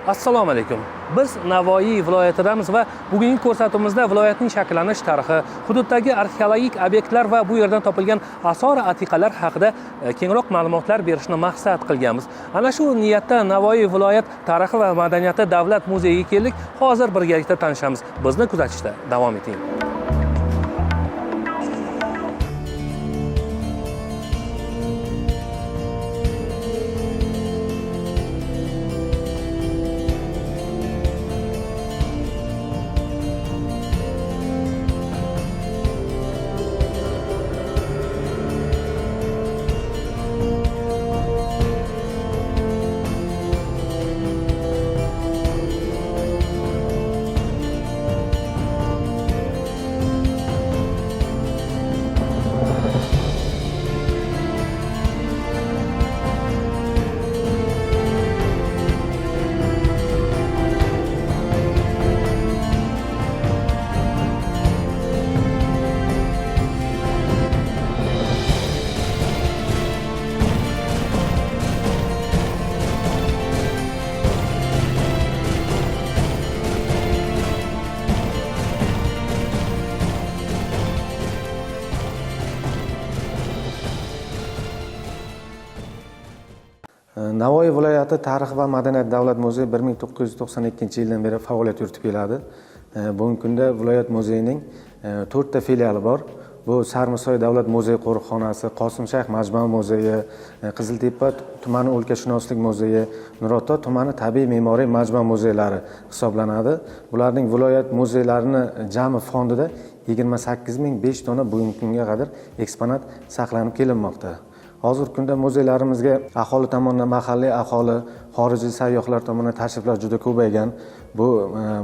Assalomu alaykum. Biz Navoiy viloyatidamiz va bugungi ko'rsatuvimizda viloyatning shakllanish tarixi, hududdagi arxeologik obyektlar va bu yerdan topilgan asor atiqalar haqida kengroq ma'lumotlar berishni maqsad qilganmiz. Ana shu niyatda Navoiy viloyat tarixi va madaniyati davlat muzeyiga keldik. Hozir birgalikda tanishamiz. Bizni kuzatishda davom eting. Navoiy viloyati tarix va madaniyat davlat muzeyi 1992-yildan beri faoliyat yuritib keladi. Bugungi kunda viloyat muzeyining 4 ta filiali bor. Bu Sarmisoy davlat muzey qo'riqxonasi, Qosimshayx majmua muzeyi, Qiziltepa tumani o'lkashunoslik muzeyi, Nurota tumani tabiiy me'moriy majmua muzeylari hisoblanadi. Bularning viloyat muzeylarini jami fondida 28.005 dona bugungi kunga qadar eksponat saqlanib kelinmoqda. Hozirgi kunda muzeylarimizga aholi tomonidan mahalliy aholi, xorijiy sayyohlar tomonidan tashriflar juda ko'paygan. Bu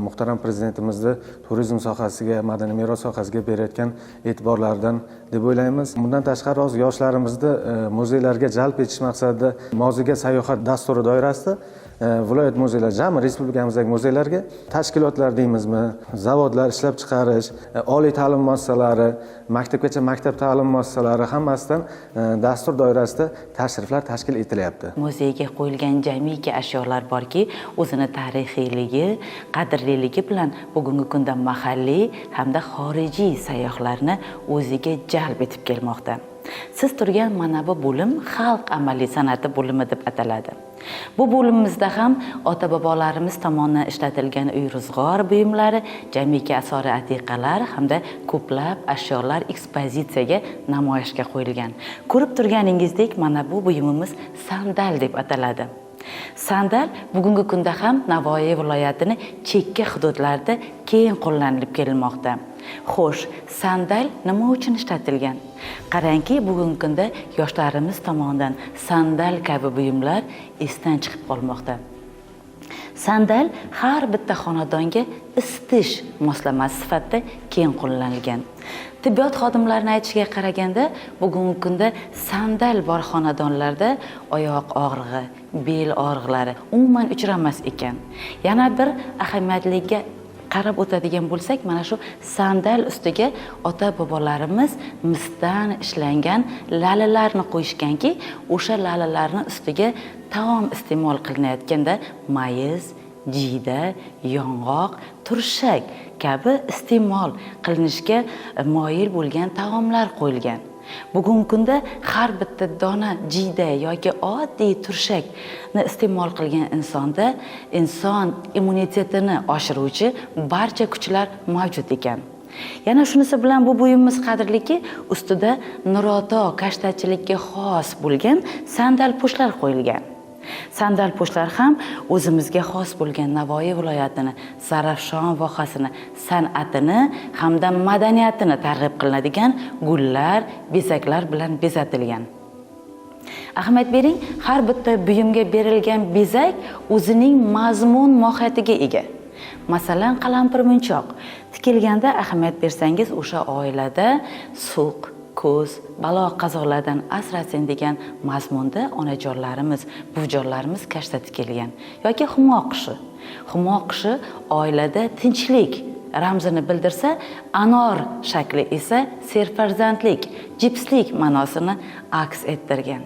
muhtaram prezidentimizni turizm sohasiga, madaniy meros sohasiga berayotgan e'tiborlaridan deb o'ylaymiz. Bundan tashqari hozir yoshlarimizni muzeylarga jalb etish maqsadida Moziga sayohat dasturi doirasida viloyat muzeylari, jami respublikamizdagi muzeylarga tashkilotlar deymizmi, zavodlar, ishlab chiqarish, oliy ta'lim muassasalari, maktabgacha maktab ta'lim muassasalari hammasidan dastur doirasida tashriflar tashkil etilyapti. Muzeyga qo'yilgan jamiki ashyolar borki, o'zini tarixiyligi, qadrliligi bilan bugungi kunda mahalliy hamda xorijiy sayyohlarni o'ziga jalb etib kelmoqda. Siz turgan mana bu bo'lim xalq amaliy san'ati bo'limi deb ataladi. Bu bo'limimizda ham ota-bobolarimiz tomonidan ishlatilgan uy-ro'zg'or buyumlari, jamiki asori atiqalar hamda ko'plab ashyolar ekspozitsiyaga namoyishga qo'yilgan. Ko'rib turganingizdek, mana bu buyumimiz sandal deb ataladi. Sandal bugungi kunda ham Navoiy viloyatining chekka hududlarida keng qo'llanilib kelinmoqda. Xo'sh, sandal nima uchun ishlatilgan? Qarangki, bugungi kunda yoshlarimiz tomonidan sandal kabi buyumlar esdan chiqib qolmoqda. Sandal har bitta xonadonga isitish moslamasi sifatida keng qo'llanilgan. Tibbiyot xodimlarining aytishiga qaraganda, bugungi kunda sandal bor xonadonlarda oyoq og'rig'i, bel og'riqlari umuman uchramas ekan. Yana bir ahamiyatliga qarab o'tadigan bo'lsak, mana shu sandal ustiga ota-bobolarimiz misdan ishlangan lalalarni qo'yishganki, o'sha lalalarning ustiga taom iste'mol qilinayotganda mayiz, jiyda, yong'oq, turshak kabi iste'mol qilinishga moyil bo'lgan taomlar qo'yilgan. Bugungi kunda har bitta dona jiyda yoki oddiy turshakni iste'mol qilgan insonda inson immunitetini oshiruvchi barcha kuchlar mavjud ekan. Yana shunisi bilan bu buyumimiz qadrliki, ustida Nuroto kashtachilikka xos bo'lgan sandal po'shlar qo'yilgan. Sandal po'shlar ham o'zimizga xos bo'lgan Navoiy viloyatini, Zarafshon vohasini, san'atini hamda madaniyatini targ'ib qilinadigan gullar, bezaklar bilan bezatilgan. Ahamiyat bering, har bitta buyumga berilgan bezak o'zining mazmun mohiyatiga ega. Masalan, qalampirmunchoq tikilganda ahamiyat bersangiz, o'sha oilada suq, ko'z, balo qazolardan asrasin degan mazmunda onajonlarimiz, buvijonlarimiz kashta tikilgan. Yoki humo qushi. Humo qushi oilada tinchlik ramzini bildirsa, anor shakli esa serfarzandlik, jipslik ma'nosini aks ettirgan.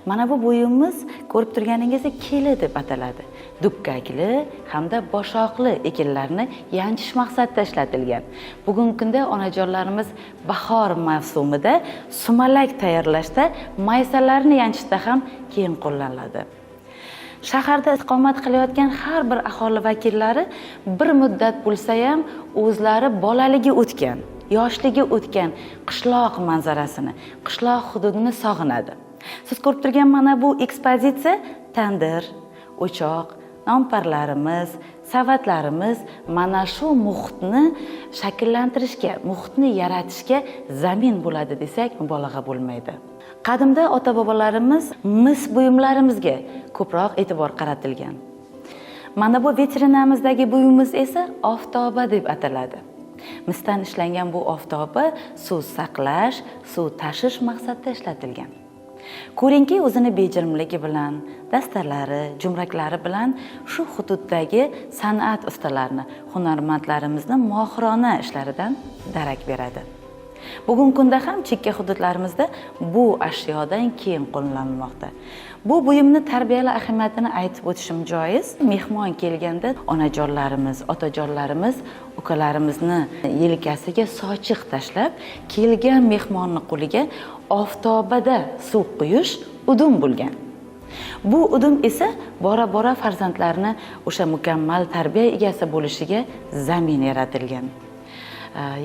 Mana bu buyumimiz ko'rib turganingizdek keli deb ataladi. Dukkakli hamda boshoqli ekinlarni yanchish maqsadida ishlatilgan. Bugungi kunda onajonlarimiz bahor mavsumida sumalak tayyorlashda, maysalarni yanchishda ham keng qo'llaniladi. Shaharda istiqomat qilayotgan har bir aholi vakillari bir muddat bo'lsa ham o'zlari bolaligi o'tgan, yoshligi o'tgan qishloq manzarasini, qishloq hududini sog'inadi. Siz ko'rib turgan mana bu ekspozitsiya tandir, o'choq, nonparlarimiz, savatlarimiz mana shu muhitni shakllantirishga, muhitni yaratishga zamin bo'ladi desak mubolag'a bo'lmaydi. Qadimda ota-bobolarimiz mis buyumlarimizga ko'proq e'tibor qaratilgan. Mana bu vitrinamizdagi buyumimiz esa oftoba deb ataladi. Misdan ishlangan bu oftoba suv saqlash, suv tashish maqsadida ishlatilgan. Ko'ringki, o'zini bejirimligi bilan, dastalari, jumraklari bilan shu hududdagi san'at ustalarini, hunarmandlarimizni mohirona ishlaridan darak beradi. Bugungi kunda ham chekka hududlarimizda bu ashyodan keng qo'llanilmoqda. Bu buyumni tarbiyali ahamiyatini aytib o'tishim joiz. Mehmon kelganda onajonlarimiz, otajonlarimiz ukalarimizni yelkasiga sochiq tashlab, kelgan mehmonni qo'liga oftobada suv quyish udum bo'lgan. Bu udum esa bora-bora farzandlarni o'sha mukammal tarbiya egasi bo'lishiga zamin yaratilgan.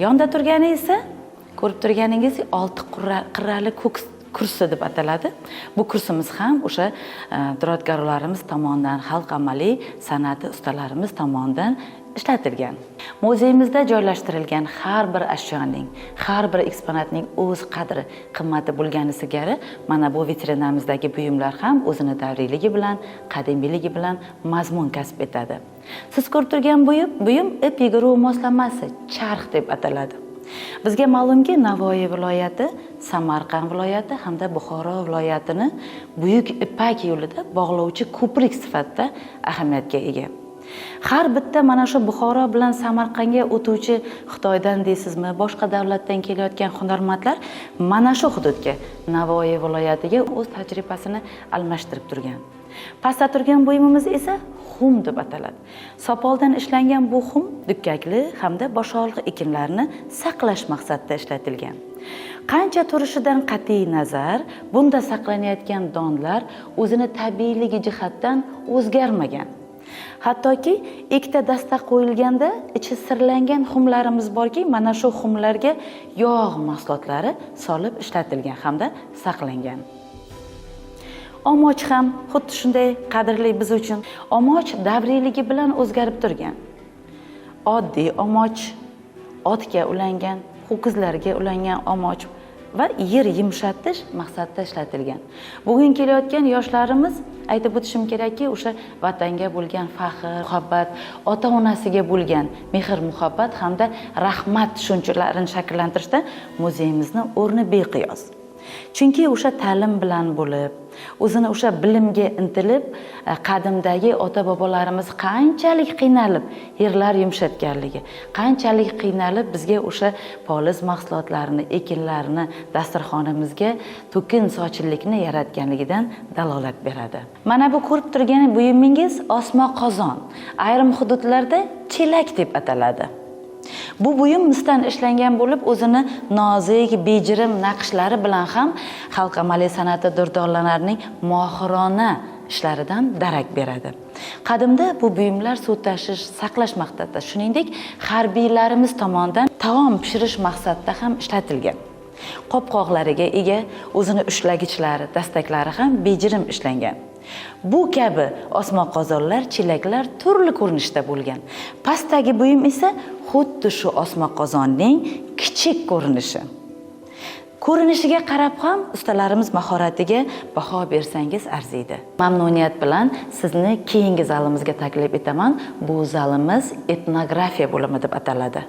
Yonda turgani esa ko'rib turganingiz olti qirrali kursi deb ataladi. Bu kursimiz ham o'sha duradgorlarimiz tomonidan, xalq amaliy san'ati ustalarimiz tomonidan ishlatilgan. Muzeyimizda joylashtirilgan har bir ashyoning, har bir eksponatning o'z qadri, qimmati bo'lgani singari, mana bu vitrinamizdagi buyumlar ham o'zini davriyligi bilan, qadimiyligi bilan mazmun kasb etadi. Siz ko'rib turgan buyum ip yiguruv moslamasi, charx deb ataladi. Bizga ma'lumki, Navoiy viloyati, Samarqand viloyati hamda Buxoro viloyatini buyuk ipak yo'lida bog'lovchi ko'prik sifatida ahamiyatga ega. Har bitta mana shu Buxoro bilan Samarqandga o'tuvchi Xitoydan deysizmi, boshqa davlatdan kelayotgan hunarmandlar mana shu hududga, Navoiy viloyatiga o'z tajribasini almashtirib turgan. Pastda turgan buyumimiz esa xum deb ataladi. Sopoldan ishlangan bu xum dukkakli hamda boshoqli ekinlarni saqlash maqsadida ishlatilgan. Qancha turishidan qat'iy nazar, bunda saqlanayotgan donlar o'zini tabiiyligi jihatdan o'zgarmagan. Hattoki ikkita dasta qo'yilganda ichi sirlangan xumlarimiz borki, mana shu xumlarga yog' mahsulotlari solib ishlatilgan hamda saqlangan. Omoch ham xuddi shunday qadrli biz uchun. Omoch davriyligi bilan o'zgarib turgan. Oddiy omoch, otga ulangan, ho'kizlarga ulangan omoch va yer yumshatish maqsadida ishlatilgan. Bugun kelayotgan yoshlarimiz aytib o'tishim kerakki, o'sha vatanga bo'lgan faxr, muhabbat, ota-onasiga bo'lgan mehr-muhabbat hamda rahmat tushunchalarini shakllantirishda muzeyimizning o'rni beqiyos. Chunki o'sha ta'lim bilan bo'lib, o'zini o'sha bilimga intilib, qadimdagi ota-bobolarimiz qanchalik qiynalib yerlar yumshatganligi, qanchalik qiynalib bizga o'sha poliz mahsulotlarini, ekinlarni dasturxonimizga to'kin sochinlikni yaratganligidan dalolat beradi. Mana bu ko'rib turgan buyumingiz osma qozon, ayrim hududlarda chelak deb ataladi. Bu buyum misdan ishlangan bo'lib, o'zini nozik, bejirim naqshlari bilan ham xalq amaliy san'ati durdonalarining mohirona ishlaridan darak beradi. Qadimda bu buyumlar suv tashish, saqlash maqsadida, shuningdek, harbiylarimiz tomonidan taom pishirish maqsadida ham ishlatilgan. Qopqoqlariga ega, o'zini ushlagichlari, dastaklari ham bejirim ishlangan. Bu kabi osma qozonlar, chelaklar turli ko'rinishda bo'lgan. Pastdagi buyum esa xuddi shu osma qozonning kichik ko'rinishi. Ko'rinishiga qarab ham ustalarimiz mahoratiga baho bersangiz arziydi. Mamnuniyat bilan sizni keyingi zalimizga taklif etaman. Bu zalimiz etnografiya bo'limi deb ataladi.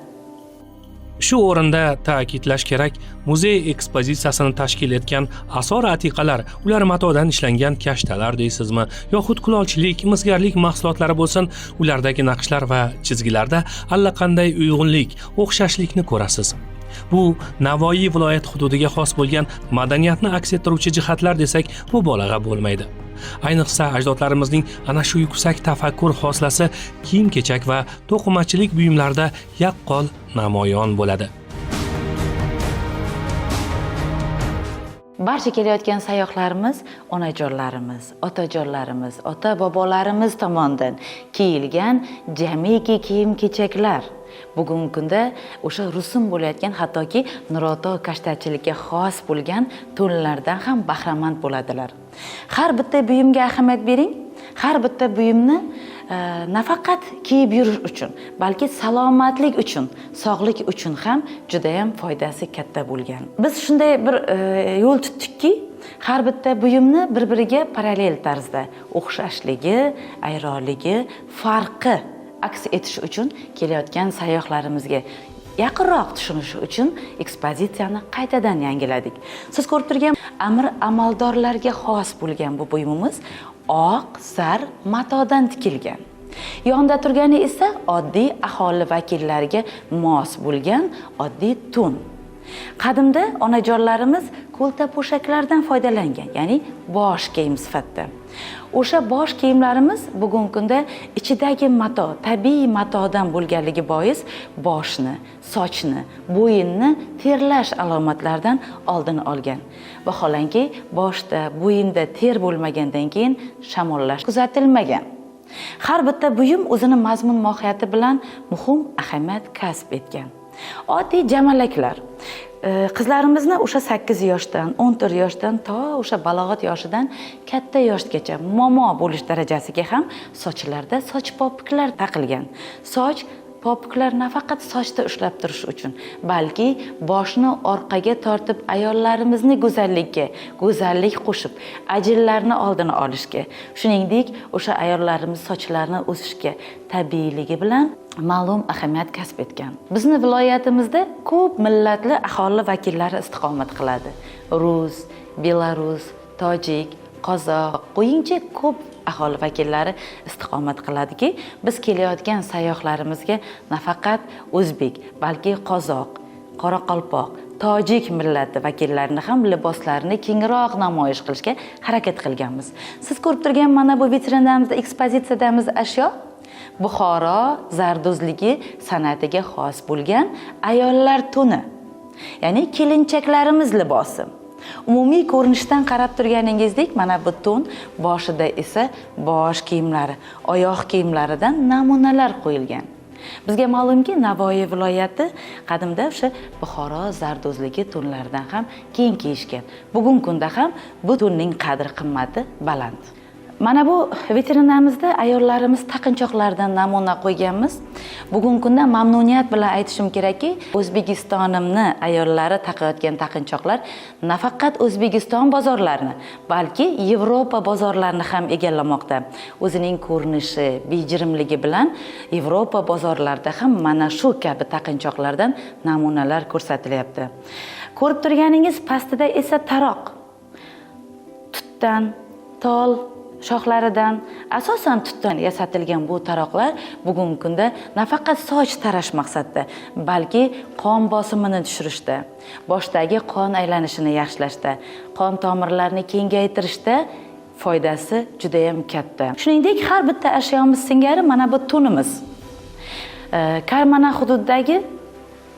Shu o'rinda ta'kidlash kerak, muzey ekspozitsiyasini tashkil etgan asor atiqalar, ular matodan ishlangan kashtalar deysizmi, yoxud kulolchilik, misgarlik mahsulotlari bo'lsin, ulardagi naqshlar va chizgilarda allaqanday uyg'unlik, o'xshashlikni ko'rasiz. Bu Navoiy viloyati hududiga xos bo'lgan madaniyatni aks ettiruvchi jihatlar desak, mubolag'a bo'lmaydi. Ayniqsa ajdodlarimizning ana shu yuksak tafakkur xoslasi kiyim-kechak va to'qimachilik buyumlarida yaqqol namoyon bo'ladi. Barcha kelayotgan sayyohlarimiz onajonlarimiz, otajonlarimiz, ota-bobolarimiz tomonidan kiyilgan jamiki kiyim-kechaklar bugungi kunda o'sha rusum bo'layotgan, hattoki Nuroto kashtachilikka xos bo'lgan to'nlardan ham bahramand bo'ladilar. Har bitta buyumga ahamiyat bering. Har bitta buyumni nafaqat kiyib yurish uchun, balki salomatlik uchun, sog'lik uchun ham juda ham foydasi katta bo'lgan. Biz shunday bir yo'l tutdikki, har bitta buyumni bir-biriga parallel tarzda o'xshashligi, ayronligi, farqi aks etishi uchun kelayotgan sayyohlarimizga yaqinroq tushunishi uchun ekspozitsiyani qaytadan yangiladik. Siz ko'rib turgan amir amaldorlarga xos bo'lgan bu buyumimiz oq, zar, matodan tikilgan. Yonda turgani esa oddiy aholi vakillariga mos bo'lgan oddiy tun. Qadimda onajonlarimiz ko'lta po'shaklardan foydalangan, ya'ni bosh kiyim sifatida. O'sha bosh kiyimlarimiz bugungi kunda ichidagi mato, tabiiy matodan bo'lganligi bois boshni, sochni, bo'yinni terlash alomatlaridan oldini olgan. Vaholanki, boshda, bo'yinda ter bo'lmagandan keyin shamollash kuzatilmagan. Har bitta buyum o'zini mazmun mohiyati bilan muhim ahamiyat kasb etgan. Oddiy jamalaklar. Qizlarimizni o'sha 8 yoshdan, 14 yoshdan to o'sha balog'at yoshidan katta yoshgacha momo bo'lish darajasiga ham sochlarda soch popuklar taqilgan. Soch popuklar nafaqat sochda ushlab turish uchun, balki boshni orqaga tortib ayollarimizni go'zallik qo'shib, ajinlarni oldini olishga, shuningdek o'sha ayollarimiz sochlarini o'sishga tabiiyligi bilan ma'lum ahamiyat kasb etgan. Bizning viloyatimizda ko'p millatli aholi vakillari istiqomat qiladi. Rus, Belarus, tojik, qozoq, qo'yingchi ko'p aholi vakillari istiqomat qiladiki, biz kelayotgan sayyohlarimizga nafaqat o'zbek, balki qozoq, qoraqalpoq, tojik millati vakillarini ham liboslarini kengroq namoyish qilishga harakat qilganmiz. Siz ko'rib turgan mana bu vitrinamizda, ekspozitsiyadamiz ashyo Buxoro zarduzligi san'atiga xos bo'lgan ayollar tuni, ya'ni kelinchaklarimiz libosi. Umumiy ko'rinishdan qarab turganingizdek, mana bu tun, boshida esa bosh kiyimlari, oyoq kiyimlaridan namunalar qo'yilgan. Bizga ma'lumki, Navoiy viloyati qadimda o'sha Buxoro zarduzligi tunlaridan ham keng kiyishgan. Bugungi kunda ham bu tunning qadr-qimmati baland. Mana bu vitrinamizda ayollarimiz taqinchoqlardan namuna qo'yganmiz. Bugungi kunda mamnuniyat bilan aytishim kerakki, O'zbekistonimni ayollari taqayotgan taqinchoqlar nafaqat O'zbekiston bozorlarini, balki Yevropa bozorlarini ham egallamoqda. O'zining ko'rinishi, bejirimligi bilan Yevropa bozorlarida ham mana shu kabi taqinchoqlardan namunalar ko'rsatilyapti. Ko'rib turganingiz pastida esa taroq, tutdan, tol shoxlaridan, asosan tutdan yasatilgan bu taroqlar bugungi kunda nafaqat soch tarash maqsadida, balki qon bosimini tushirishda, boshdagi qon aylanishini yaxshilashda, qon tomirlarini kengaytirishda foydasi juda ham katta. Shuningdek, har bitta ashyomiz singari mana bu tunimiz.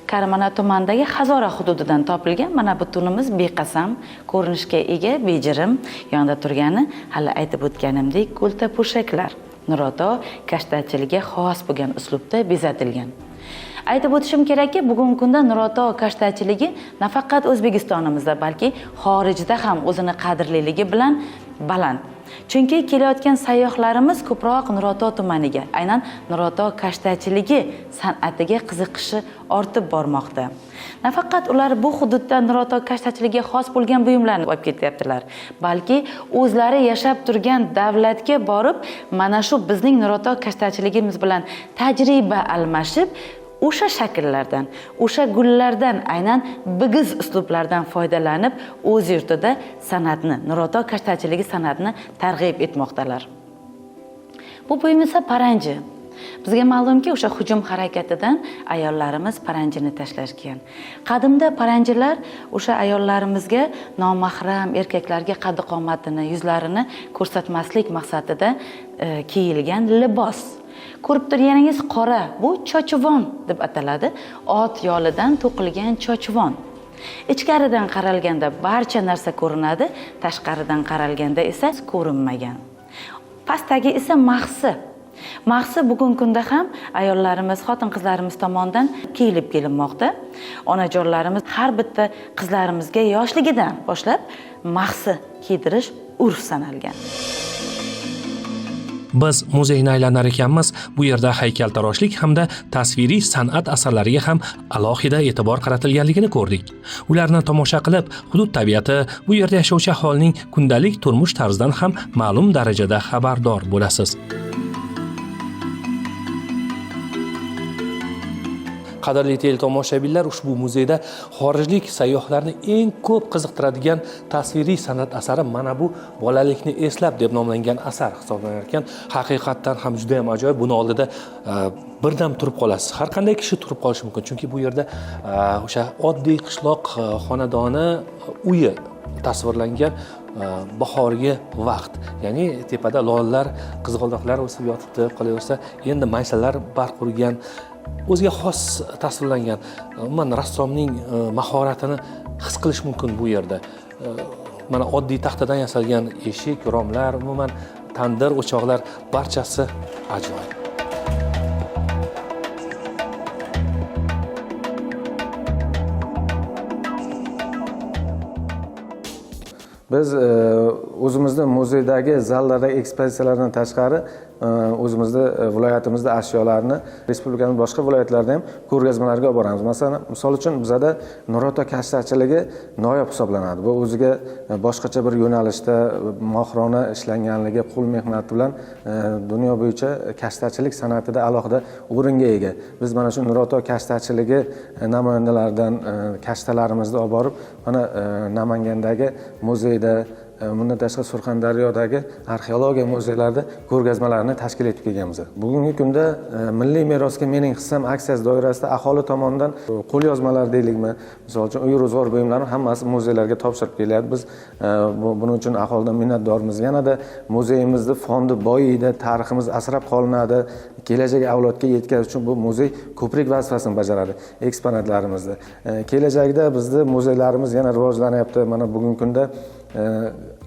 Karmana tumanidagi Hazora hududidan topilgan mana bu tunimiz beqasam, ko'rinishga ega, bejirim, yonda turgani hali aytib o'tganimdek ko'lta po'shaklar. Nuroto kashtachiligiga xos bo'lgan uslubda bezatilgan. Aytib o'tishim kerakki, bugungi kunda Nuroto kashtachiligi nafaqat O'zbekistonimizda, balki xorijda ham o'zini qadrliligi bilan baland. Chunki kelayotgan sayyohlarimiz ko'proq Nuroto tumaniga, aynan Nuroto kashtachiligi san'atiga qiziqishi ortib bormoqda. Nafaqat ular bu hududda Nuroto kashtachiligiga xos bo'lgan buyumlarni olib ketyaptilar, balki o'zlari yashab turgan davlatga borib, mana shu bizning Nuroto kashtachiligimiz bilan tajriba almashib, o'sha shakllardan, o'sha gullardan, aynan bigiz uslublardan foydalanib, o'z yurtida san'atni, Nuroto kashtachiligi san'atini targ'ib etmoqdalar. Bu buyum esa paranji. Bizga ma'lumki, o'sha hujum harakatidan ayollarimiz paranjini tashlashgan. Qadimda paranjilar o'sha ayollarimizga nomahram erkaklarga qaddi-qomatini, yuzlarini ko'rsatmaslik maqsadida kiyilgan libos. Ko'rib turganingiz qora, bu chochvon deb ataladi. Ot yolidan to'qilgan chochvon. Ichkaridan qaralganda barcha narsa ko'rinadi, tashqaridan qaralganda esa ko'rinmagan. Pastdagi esa mahsi. Mahsi bugungi kunda ham ayollarimiz, xotin-qizlarimiz tomonidan kiyilib kelinmoqda. Onajonlarimiz har bitta qizlarimizga yoshligidan boshlab mahsi kiydirish urf sanalgan. Biz muzeyni aylanar ekanmiz, bu yerda haykaltaroshlik hamda tasviriy san'at asarlariga ham alohida e'tibor qaratilganligini ko'rdik. Ularni tomosha qilib, hudud tabiati, bu yerda yashovchi aholining kundalik turmush tarzidan ham ma'lum darajada xabardor bo'lasiz. Qadrli teletomoshabinlar, ushbu muzeyda xorijlik sayyohlarni eng ko'p qiziqtiradigan tasviriy san'at asari mana bu bolalikni eslab deb nomlangan asar hisoblanar ekan. Haqiqatdan ham juda ham ajoyib. Buni oldida birdam turib qolasiz. Har qanday kishi turib qolishi mumkin, chunki bu yerda o'sha oddiy qishloq xonadoni uyi tasvirlangan bahorgi vaqt. Ya'ni tepada lollar, qizg'aldoqlar o'sib yotibdi, qolaversa, endi maysalar barq urgan, o'ziga xos tasvirlangan. Umuman rassomning mahoratini his qilish mumkin bu yerda. Mana oddiy taxtadan yasalgan eshik, romlar, umuman tandir, o'choqlar barchasi ajoyib. Biz o'zimizda muzeydagi zallardagi ekspozitsiyalardan tashqari o'zimizda viloyatimizda ashyolarni respublikaning boshqa viloyatlarida ham ko'rgazmalarga olib boramiz. Masalan, misol uchun bizada Nurota kashtachiligi noyob hisoblanadi. Bu o'ziga boshqacha bir yo'nalishda mohirona ishlanganligi, qo'l mehnati bilan dunyo bo'yicha kashtachilik san'atida alohida o'ringa ega. Biz mana shu Nurota kashtachiligi namunalaridan kashtalarimizni olib borib, mana Namangandagi muzeyda, bundan tashqari Surxondaryodagi arxeologiya muzeylarida ko'rgazmalarni tashkil etib kelganmiz. Bugungi kunda Milliy merosga mening hissam aksiyasi doirasida aholi tomonidan qo'lyozmalar deylikmi, misol uchun uy ro'zg'or buyumlarini hammasi muzeylarga topshirib kelyapti. Biz buning uchun aholidan minnatdormiz. Yanada muzeyimizni fondi boyiydi, tariximiz asrab qolinadi. Kelajak avlodga yetkazish uchun bu muzey ko'prik vazifasini bajaradi. Eksponatlarimizni. Kelajakda bizning muzeylarimiz yana rivojlanyapti. Mana bugungi kunda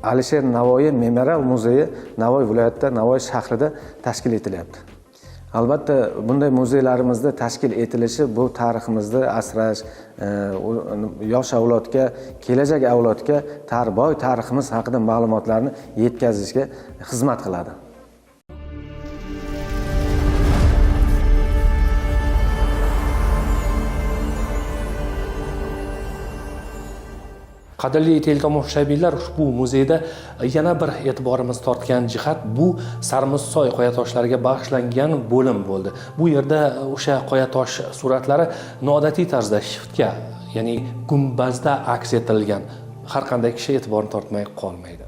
Alisher Navoiy Memorial muzeyi Navoiy viloyatida, Navoiy shahrida tashkil etilyapti. Albatta, bunday muzeylarimizda tashkil etilishi bu tariximizni asrash, yosh avlodga, kelajak avlodga boy tariximiz haqida ma'lumotlarni yetkazishga xizmat qiladi. Qadrli teletomoshabinlar, ushbu muzeyda yana bir e'tiborimiz tortgan jihat bu Sarmizsoy qoyatoshlariga bag'ishlangan bo'lim bo'ldi. Bu yerda o'sha qoyatosh suratlari noodatiy tarzda shiftga, ya'ni gumbazda aks ettirilgan. Har qanday kishi e'tiborini tortmay qolmaydi.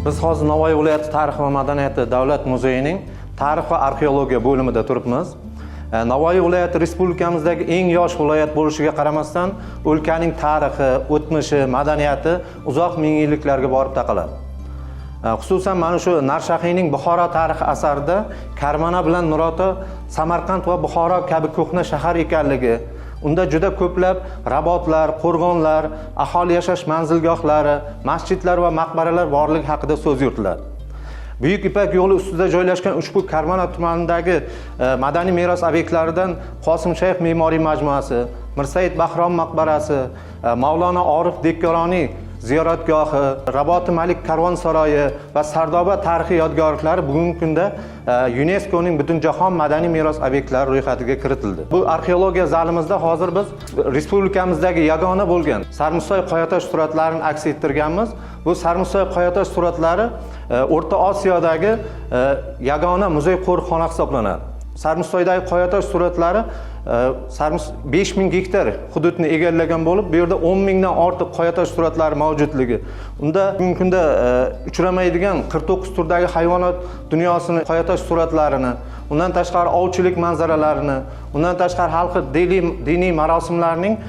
Biz hozir Navoiy viloyati tarix va madaniyati davlat muzeyining tarix va arxeologiya bo'limida turibmiz. Navoiy viloyati respublikamizdagi eng yosh viloyat bo'lishiga qaramasdan, o'lkaning tarixi, o'tmishi, madaniyati uzoq ming yilliklarga borib taqaladi. Xususan mana shu Narshahiyning Buxoro tarixi asarida Karmana bilan Nurota Samarqand va Buxoro kabi ko'hna shahar ekanligi, unda juda ko'plab rabotlar, qo'rg'onlar, aholi yashash manzilgohlari, masjidlar va maqbaralar borligi haqida so'z yuritiladi. Buyuk Ipak yo'li ustida joylashgan ushbu Karmana tumanidagi madaniy meros obyektlaridan Qosim Shayx me'moriy majmuasi, Mirsaid Bahrom maqbarasi, Mavlono Orif Dekkoroniy ziyoratgohi, Raboti Malik karvonsaroyi va Sardoba tarixiy yodgorliklari bugungi kunda UNESCOning Butunjahon madaniy meros obyektlari ro'yxatiga kiritildi. Bu arxeologiya zalimizda hozir biz respublikamizdagi yagona bo'lgan Sarmusoy qoyatosh suratlarini aks ettirganmiz. Bu Sarmusoy qoyatosh suratlari O'rta Osiyodagi yagona muzey qo'riqxona hisoblanadi. Sarmusoydagi qoyatosh suratlari 5000 gektar hududni egallagan bo'lib, bu yerda 10 mingdan ortiq qoyatosh suratlari mavjudligi. Unda bugungi kunda uchramaydigan 49 turdagi hayvonot dunyosini qoyatosh suratlarini, undan tashqari ovchilik manzaralarini, undan tashqari xalqi diniy marosimlarning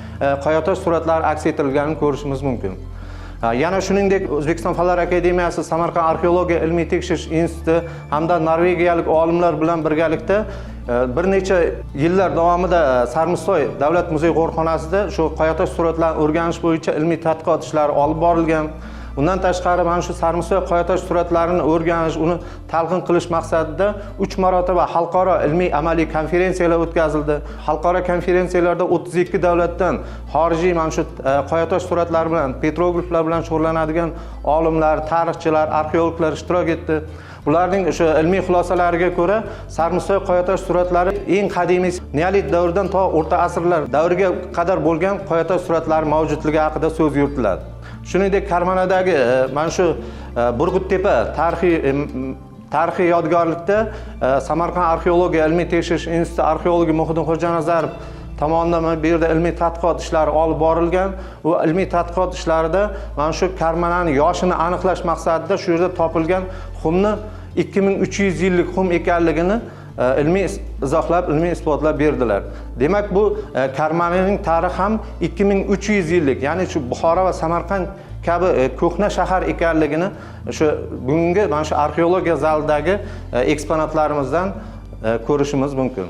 qoyatosh suratlari aks ettirilganini ko'rishimiz mumkin. Yana shuningdek O'zbekiston Fanlar akademiyasi, Samarqand arxeologiya ilmiy tekshirish instituti hamda norvegiyalik olimlar bilan birgalikda bir necha yillar davomida Sarmusoy davlat muzey qo'riqxonasida shu qoyatosh suratlarini o'rganish bo'yicha ilmiy tadqiqot ishlari olib borilgan. Undan tashqari mana shu Sarmusoy qoyatosh suratlarini o'rganish, uni talqin qilish maqsadida 3 marotaba xalqaro ilmiy amaliy konferensiyalar o'tkazildi. Xalqaro konferensiyalarda 32 davlatdan xorijiy mana shu qoyatosh suratlari bilan, petrograflar bilan shug'ullanadigan olimlar, tarixchilar, arxeologlar ishtirok etdi. Ularning o'sha ilmiy xulosalariga ko'ra, Sarmusoy qoyatosh suratlari eng qadimiy neolit davridan to o'rta asrlar davriga qadar bo'lgan qoyatosh suratlari mavjudligi haqida so'z yuritiladi. Shuningdek, Karmanadagi mana shu Burg'uttepa tarixiy yodgorlikda Samarqand arxeologiya ilmiy tekshirish instituti arxeologi Muhiddin Xo'janazarov tomonidan bu yerda ilmiy tadqiqot ishlari olib borilgan. Bu ilmiy tadqiqot ishlarida mana shu Karmanani yoshini aniqlash maqsadida shu yerda topilgan xumni 2300 yillik xum ekanligini ilmiy izohlab, ilmiy isbotlab berdilar. Demak, bu Karmanining tarixi ham 2300 yillik, ya'ni shu Buxoro va Samarqand kabi ko'hna shahar ekanligini shu bugungi mana shu arxeologiya zalidagi eksponatlarimizdan ko'rishimiz mumkin.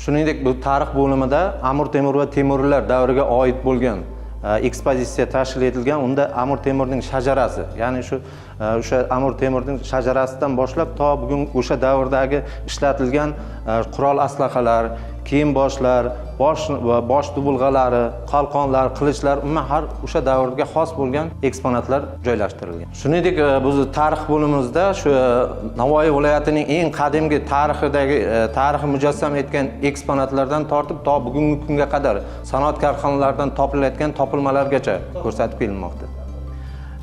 Shuningdek, bu tarix bo'limida Amir Temur va Temuriylar davriga oid bo'lgan ekspozitsiya tashkil etilgan. Unda Amir Temurning shajarasi, ya'ni o'sha Amir Temurning shajarasidan boshlab to bugun o'sha davrdagi ishlatilgan qurol aslahalar, kiyim boshlar, bosh dubulg'alari, qalqonlar, qilichlar, umuman har o'sha davrga xos bo'lgan eksponatlar joylashtirilgan. Shuningdek, biz tarix bo'limimizda shu Navoiy viloyatining eng qadimgi tarixi mujassam etgan eksponatlardan tortib to bugungi kunga qadar sanoat korxonalaridan topilayotgan topilmalargacha ko'rsatib kelinmoqda.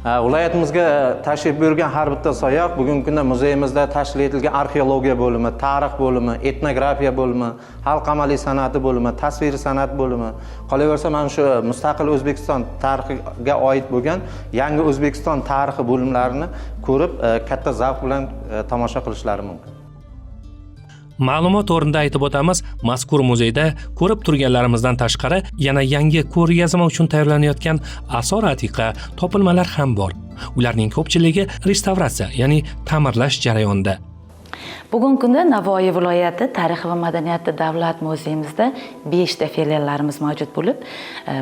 Viloyatimizga tashrif buyurgan har bitta sayoh bugungi kunda muzeyimizda tashkil etilgan arxeologiya bo'limi, tarix bo'limi, etnografiya bo'limi, xalq amaliy san'ati bo'limi, tasviriy san'at bo'limi, qolaversa mana shu mustaqil O'zbekiston tarixiga oid bo'lgan yangi O'zbekiston tarixi bo'limlarini ko'rib, katta zavq bilan tomosha qilishlari mumkin. Ma'lumot o'rnida aytib o'tamiz, mazkur muzeyda ko'rib turganlarimizdan tashqari yana yangi ko'rgazma uchun tayyorlanayotgan asor atiqa topilmalar ham bor. Ularning ko'pchiligi restavratsiya, ya'ni ta'mirlash jarayonida. Bugungi kunda Navoiy viloyati tarix va madaniyati davlat muzeyimizda 5 ta filiallarimiz mavjud bo'lib,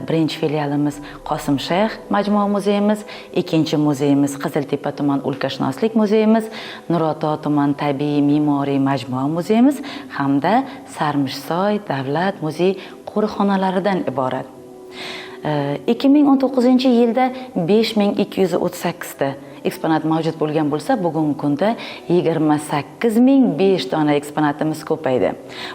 birinchi filialimiz Qosim Shayx majmua muzeyimiz, ikkinchi muzeyimiz Qiziltepa tuman ulkashunoslik muzeyimiz, Nuroto tuman tabiiy me'moriy majmua muzeyimiz hamda Sarmusoy davlat muzey qo'riqxonalaridan iborat. 2019-yilda 5238 ta eksponat mavjud bo'lgan bo'lsa, bugungi kunda 28005 dona eksponatimiz ko'paydi.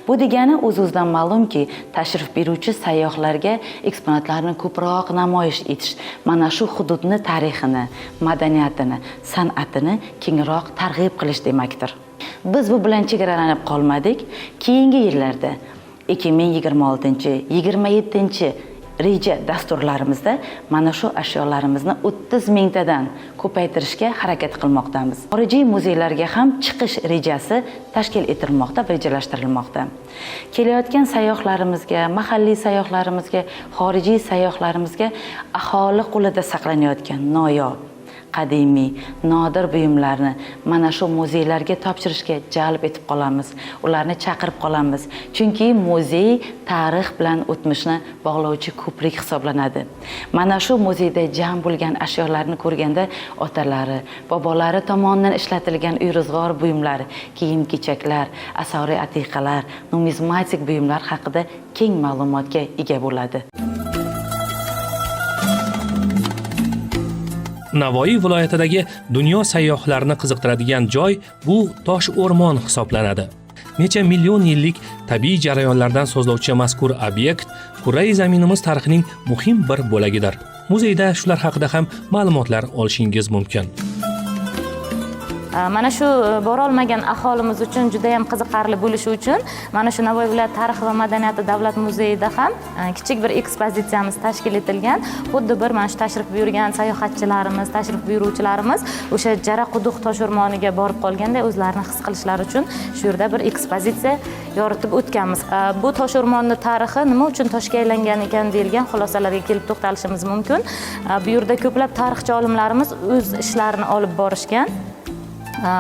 Bu degani o'z-o'zidan ma'lumki, tashrif buyuruvchi sayyohlarga eksponatlarni ko'proq namoyish etish, mana shu hududni tarixini, madaniyatini, san'atini kengroq targ'ib qilish demakdir. Biz bu bilan chegaralanib qolmadik. Keyingi yillarda 2026-27 reja dasturlarimizda mana shu ashyolarimizni 30 mingtadan ko'paytirishga harakat qilmoqdamiz. Xorijiy muzeylarga ham chiqish rejasi tashkil etilmoqda va rejalashtirilmoqda. Kelayotgan sayyohlarimizga, mahalliy sayyohlarimizga, xorijiy sayyohlarimizga aholi qo'lida saqlanayotgan noyob, qadimiy, nodir buyumlarni mana shu muzeylarga topshirishga jalb etib qolamiz. Ularni chaqirib qolamiz. Chunki muzey tarix bilan o'tmishni bog'lovchi ko'prik hisoblanadi. Mana shu muzeyda jam bo'lgan ashyolarni ko'rganda otalari, bobolari tomonidan ishlatilgan uy-ro'zg'or buyumlari, kiyim-kechaklar, asoriy atiqalar, numizmatik buyumlar haqida keng ma'lumotga ega bo'ladi. Navoiy viloyatidagi dunyo sayyohlarini qiziqtiradigan joy bu tosh o'rmon hisoblanadi. Necha million yillik tabiiy jarayonlardan so'zlovchi mazkur obyekt Qur'ai zaminimiz tarixining muhim bir bo'lagidir. Muzeyda shular haqida ham ma'lumotlar olishingiz mumkin. Mana shu bora olmagan aholimiz uchun juda ham qiziqarli bo'lishi uchun mana shu Navoiy viloyat tarix va madaniyati davlat muzeyida ham kichik bir ekspozitsiyamiz tashkil etilgan. Xuddi bir mana shu tashrif buyurgan sayohatchilarimiz, tashrif buyuruvchilarimiz o'sha Jaraquduq tosh o'rmoniga borib qolganda o'zlarini his qilishlari uchun shu yerda bir ekspozitsiya yoritib o'tganmiz. Bu tosh o'rmonining tarixi nima uchun toshga aylangan ekan deyilgan xulosalarga kelib to'xtalishimiz mumkin. Bu yerda ko'plab tarixchi olimlarimiz o'z ishlarini olib borishgan.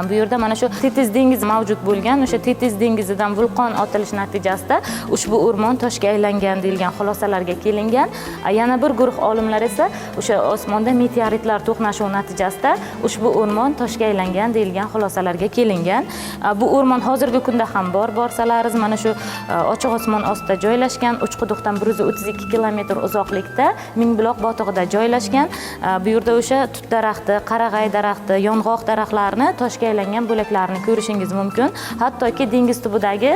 Bu yerda mana shu Tetiz dengizi mavjud bo'lgan, o'sha Tetiz dengizidan vulqon otilishi natijasida ushbu o'rmon toshga aylangan deyilgan xulosalarga kelingan. Yana bir guruh olimlar esa o'sha osmonda meteoritlar to'qnashuvi natijasida ushbu o'rmon toshga aylangan deyilgan xulosalarga kelingan. Bu o'rmon hozirgi kunda ham bor, borsalaringiz mana shu ochiq osmon ostida joylashgan, Uchquduqdan 132 kilometr uzoqlikda Mingbuloq botig'ida joylashgan. Bu yerda o'sha tut daraxti, qarag'ay daraxti, yong'oq daraxtlarini toshga aylangan bo'laklarni ko'rishingiz mumkin. Hattoki dengiz tubidagi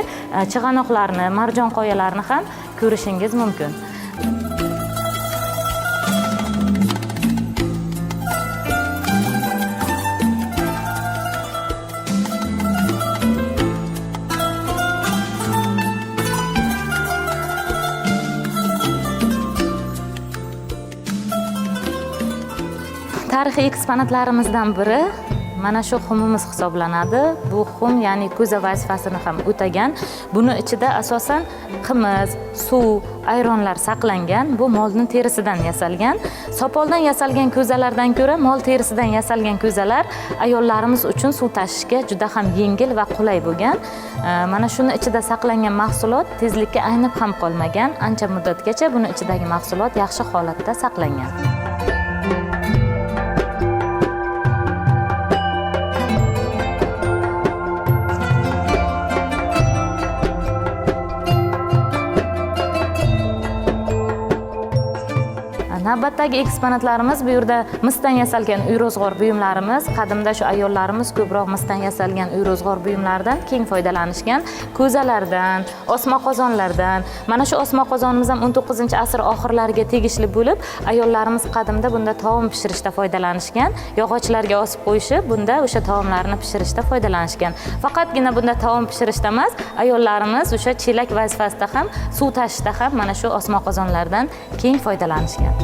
chig'anoqlarni, marjon qoyalarini ham ko'rishingiz mumkin. Tarixiy eksponatlarimizdan biri mana shu xumimiz hisoblanadi. Bu xum ya'ni ko'za vazifasini ham o'tagan. Buni ichida asosan qimiz, suv, ayronlar saqlangan. Bu molning terisidan yasalgan. Sopoldan yasalgan ko'zalardan ko'ra mol terisidan yasalgan ko'zalar ayollarimiz uchun suv tashishga juda ham yengil va qulay bo'lgan. Mana shuni ichida saqlangan mahsulot tezlikka aynib ham qolmagan. Ancha muddatgacha buni ichidagi mahsulot yaxshi holatda saqlangan. Navbatdagi eksponatlarimiz bu yerda misdan yasalgan uy-ro'zg'or buyumlarimiz. Qadimda shu ayollarimiz ko'proq misdan yasalgan uy-ro'zg'or buyumlardan keng foydalanishgan. Ko'zalardan, osma qozonlardan. Mana shu osma qozonimiz ham 19-asr oxirlariga tegishli bo'lib, ayollarimiz qadimda bunda taom pishirishda foydalanishgan. Yog'ochlarga osib qo'yishib, bunda o'sha taomlarni pishirishda foydalanishgan. Faqatgina bunda taom pishirishda emas, ayollarimiz o'sha chelak vazifasida ham, suv tashishda ham mana shu osma qozonlardan keng foydalanishgan.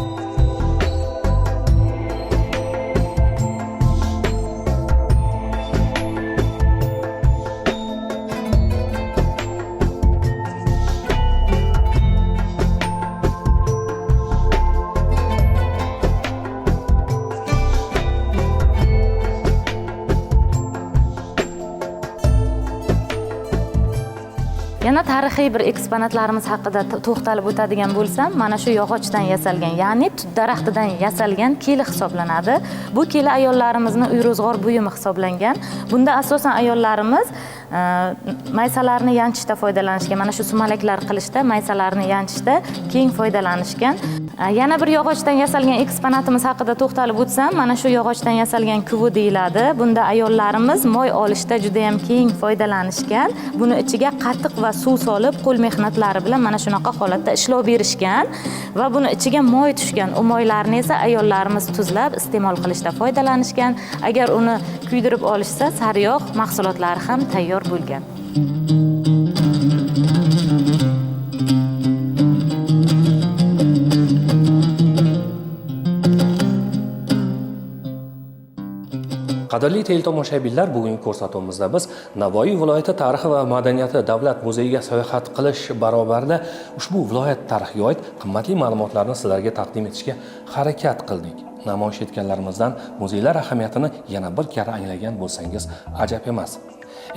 Yana tarixiy bir eksponatlarimiz haqida to'xtalib o'tadigan bo'lsam, mana shu yog'ochdan yasalgan, ya'ni tut daraxtidan yasalgan keli hisoblanadi. Bu keli ayollarimizning uy-ro'zg'or buyumi hisoblangan. Bunda asosan ayollarimiz maysalarni yanchishda foydalanishgan, mana shu sumalaklar qilishda, maysalarni yanchishda keng foydalanishgan. Yana bir yog'ochdan yasalgan eksponatimiz haqida to'xtalib o'tsam, mana shu yog'ochdan yasalgan kuvi deyiladi. Bunda ayollarimiz moy olishda juda ham keng foydalanishgan. Buni ichiga qatiq va suv solib, qo'l mehnatlari bilan mana shunaqa holatda ishlov berishgan va buni ichiga moy tushgan. U moylarni esa ayollarimiz tuzlab iste'mol qilishda foydalanishgan. Agar uni kuydirib olishsa, sariyog' mahsulotlari ham tayyor bo'lgan. Qadrli teletomoshabinlar, bugungi ko'rsatuvimizda biz Navoiy viloyati tarixi va madaniyati davlat muzeyiga sayohat qilish barobarida ushbu viloyat tarixiga oid qimmatli ma'lumotlarni sizlarga taqdim etishga harakat qildik. namoyish etganlarimizdan muzeylar ahamiyatini yana bir karra anglagan bo'lsangiz ajab emas.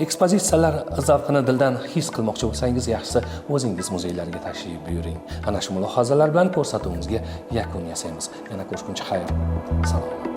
Ekspozitsiyalar zavqini dildan his qilmoqchi bo'lsangiz, yaxshisi o'zingiz muzeylarga tashrif buyuring. Ana shu mulohazalar bilan ko'rsatuvimizga yakun yasaymiz. Yana ko'rishguncha xayr. Salom.